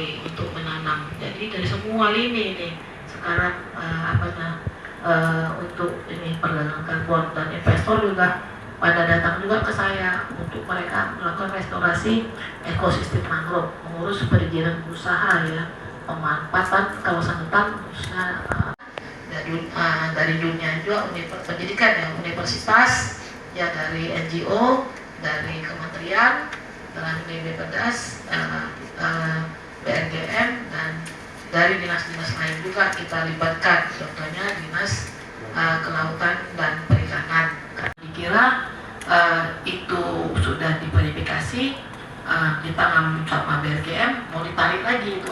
lampaui untuk menanam. Jadi dari semua lini ini sekarang untuk ini perdagangan karbon, dan investor juga pada datang juga ke saya untuk mereka melakukan restorasi ekosistem mangrove, mengurus perizinan usaha ya, pemanfaatan kawasan hutan khususnya dari dunia juga pendidikan ya, universitas ya, dari NGO, dari kementerian, dari BPDAS, BNGM, dan dari dinas-dinas lain juga kita libatkan, contohnya dinas kelautan dan perikanan. Dikira itu sudah diverifikasi, ditanam sama BNGM, mau ditarik lagi itu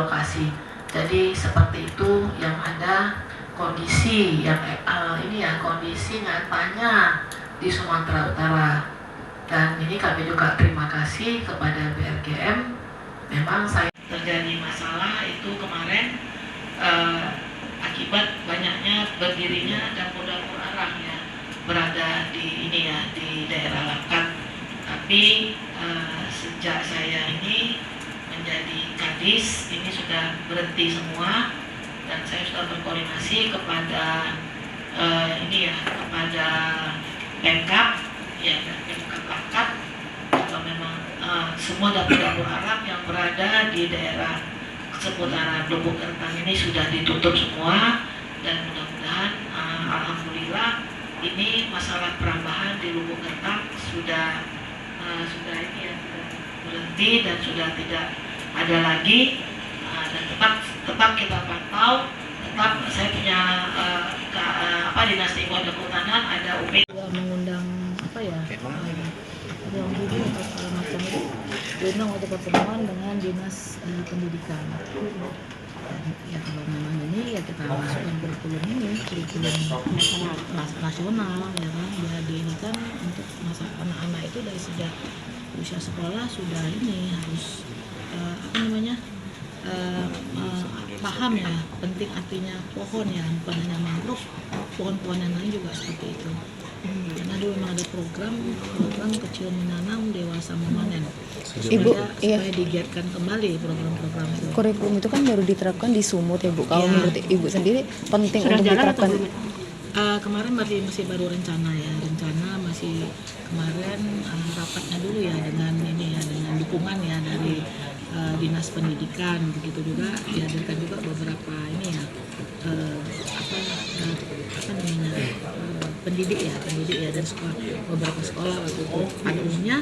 lokasi. Jadi seperti itu yang ada kondisi yang kondisi nyatanya di Sumatera Utara. Dan ini kami juga terima kasih kepada BRGM. Memang saya terjadi masalah itu kemarin akibat banyaknya berdirinya dapur-dapur arang ya, berada di ini ya, di daerah Langkat. Tapi sejak saya ini menjadi kadis, ini sudah berhenti semua, dan saya sudah berkoordinasi kepada kepada Pemkab ya, Pemkab Langkat, kalau memang semua dapur-dapur arang yang berada di daerah seputaran Lubuk Kertang ini sudah ditutup semua, dan mudah-mudahan alhamdulillah ini masalah perambahan di Lubuk Kertang sudah berhenti dan sudah tidak ada lagi, dan tetap kita pantau, tetap saya punya Dinas Lingkungan dan Kehutanan, ada UP mengundang ruang guru atau segala macam itu diundang untuk pertemuan dengan dinas pendidikan. Ya kalau memang ini ya kita masukkan kurikulum nasional ya kan, biar diinikan untuk masa anak-anak itu dari sejak usia sekolah sudah ini harus paham ya penting artinya pohon ya, bukan hanya mangrove, pohon-pohon yang lain juga seperti itu. Karena dulu memang ada program kecil menanam, dewasa memanen. Supaya digiatkan kembali program-program itu. Kurikulum itu kan baru diterapkan di Sumut ya Bu. Kalau menurut Ibu sendiri penting sudah untuk diterapkan. Kemarin masih baru rencana ya, masih kemarin rapatnya dulu ya dengan dukungan ya dari dinas pendidikan, begitu juga dihadirkan juga beberapa pendidik ya dari beberapa sekolah waktu itu. Pada umumnya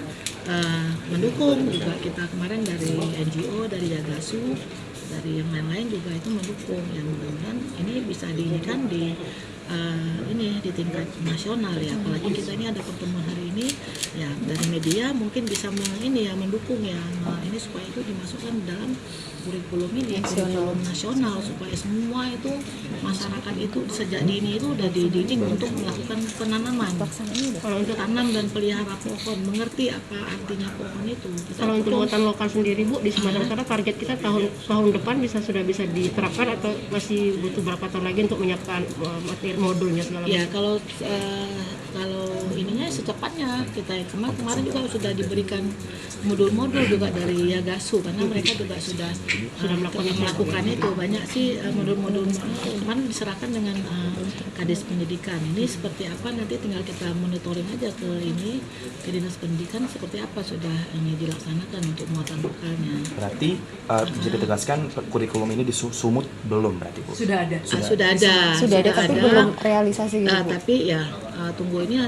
mendukung juga, kita kemarin dari NGO, dari Yagasu, dari yang lain-lain juga itu mendukung. Yang mudah-mudahan ini bisa diinikan di tingkat nasional ya, apalagi kita ini ada pertemuan hari ini ya, dari media mungkin bisa mendukung ya, ini supaya itu dimasukkan dalam kurikulum kurikulum nasional, supaya semua itu masyarakat itu sejak dini itu udah dididik untuk melakukan penanaman, kalau untuk tanam dan pelihara pohon, mengerti apa artinya pohon itu. Kalau untuk hutan lokal sendiri Bu, di Sumatera Utara target kita tahun depan sudah bisa diterapkan, atau masih butuh berapa tahun lagi untuk menyiapkan materi modulnya segala macam? Ya kalau ininya secepatnya, kita kemarin juga sudah diberikan modul-modul juga dari Yagasu, karena mereka juga sudah melakukan itu banyak sih modul-modul. Kemarin diserahkan dengan Kadis Pendidikan. Ini seperti apa nanti tinggal kita monitoring aja ke dinas pendidikan seperti apa sudah ini dilaksanakan untuk muatan lokalnya. Berarti bisa ditegaskan kurikulum ini di Sumut belum berarti Bu? Sudah ada tapi belum realisasi gitu. Tapi ya tunggu ini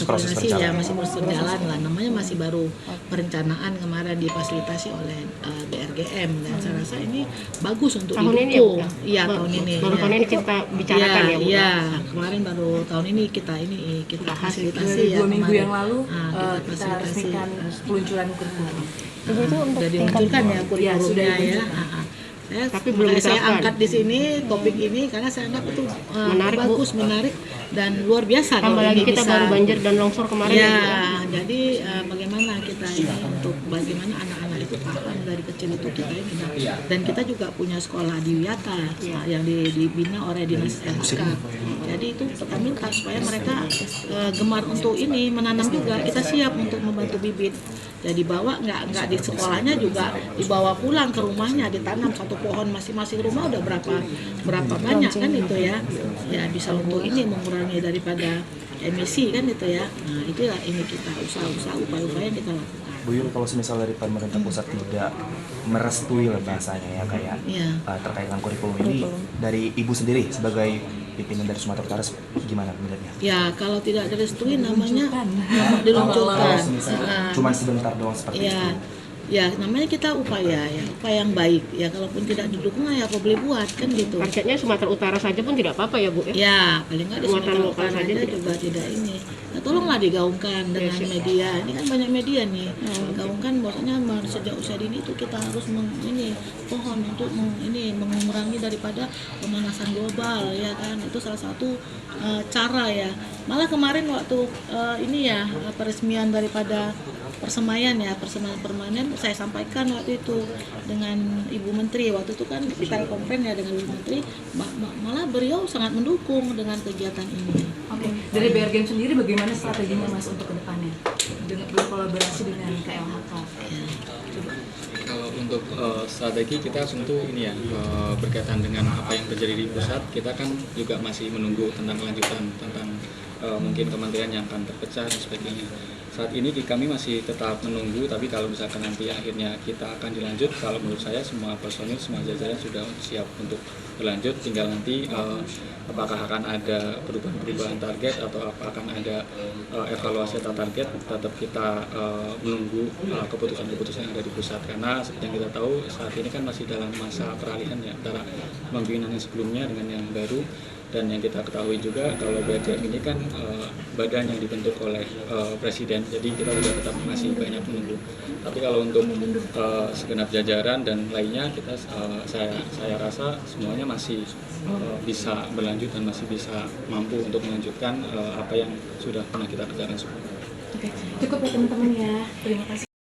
koordinasi ya, masih berjalan lah, namanya masih baru perencanaan, kemarin difasilitasi oleh BRGM, dan saya rasa ini bagus untuk didukung. Iya, tahun ini. Tahun ini kita bicarakan ya Bu. Iya, kemarin baru tahun ini kita fasilitasi ya. 2 minggu yang lalu kita resmikan peluncuran kurikulum. Sudah diluncurkan ya kurikulumnya ya. Tapi belum saya angkat di sini topik ini karena saya anggap itu bagus, menarik dan luar biasa. Tambah lagi kita baru banjir dan longsor kemarin ya. Jadi bagaimana kita ini untuk bagaimana anak-anak itu paham dari kecil itu kita ini, dan kita juga punya sekolah di Wiyata yang dibina oleh dinas LHK. Jadi itu kita minta supaya mereka gemar untuk ini menanam juga. Kita siap untuk membantu bibit. ya dibawa nggak di sekolahnya juga dibawa pulang ke rumahnya, ditanam satu pohon masing-masing rumah udah berapa banyak kan itu ya bisa untuk ini mengurangi daripada emisi kan itu ya. Nah itulah ini kita usaha-usaha upaya-upaya yang kita lakukan. Bu Yul, kalau misal dari pemerintah pusat tidak merestui lah bahasanya ya kayak terkait dengan kurikulum ini, dari Ibu sendiri sebagai pimpinan dari Sumatera Utara gimana melihatnya? Ya kalau tidak direstui namanya diluncurkan. Cuma sebentar doang seperti itu. Ya namanya kita upaya yang baik ya, kalaupun tidak didukung ya apa boleh buat kan gitu. Targetnya Sumatera Utara saja pun tidak apa-apa ya Bu ya? Ya paling nggak di Sumatera Utara saja juga tidak ini. Nah, tolonglah digaungkan dengan media, ini kan banyak media nih. Gaungkan maksudnya sejak usia dini itu kita harus pohon untuk mengurangi daripada pemanasan global ya kan, itu salah satu cara ya. Malah kemarin waktu peresmian daripada persemaian permanen saya sampaikan waktu itu dengan Ibu Menteri, waktu itu kan kita konfen ya dengan Ibu Menteri, malah beliau sangat mendukung dengan kegiatan ini. Oke, dari BRGM sendiri bagaimana strateginya Mas untuk kedepannya dengan berkolaborasi dengan KLHK? Kalau untuk strategi kita tentu ini ya berkaitan dengan apa yang terjadi di pusat, kita kan juga masih menunggu tentang kelanjutan tentang mungkin kementerian yang akan terpecah dan sebagainya. Saat ini kami masih tetap menunggu, tapi kalau misalkan nanti akhirnya kita akan dilanjut, kalau menurut saya semua personil, semua jajaran sudah siap untuk berlanjut, tinggal nanti apakah akan ada perubahan target atau akan ada evaluasi atau target, tetap kita menunggu keputusan-keputusan yang ada di pusat, karena seperti yang kita tahu saat ini kan masih dalam masa peralihan ya antara pemimpinan yang sebelumnya dengan yang baru. Dan yang kita ketahui juga kalau BRGM ini kan badan yang dibentuk oleh presiden, jadi kita juga tetap masih banyak menunggu. Tapi kalau untuk segenap jajaran dan lainnya, kita saya rasa semuanya masih bisa berlanjut dan masih bisa mampu untuk melanjutkan apa yang sudah pernah kita kerjakan sebelumnya. Oke, cukup ya teman-teman ya. Terima kasih.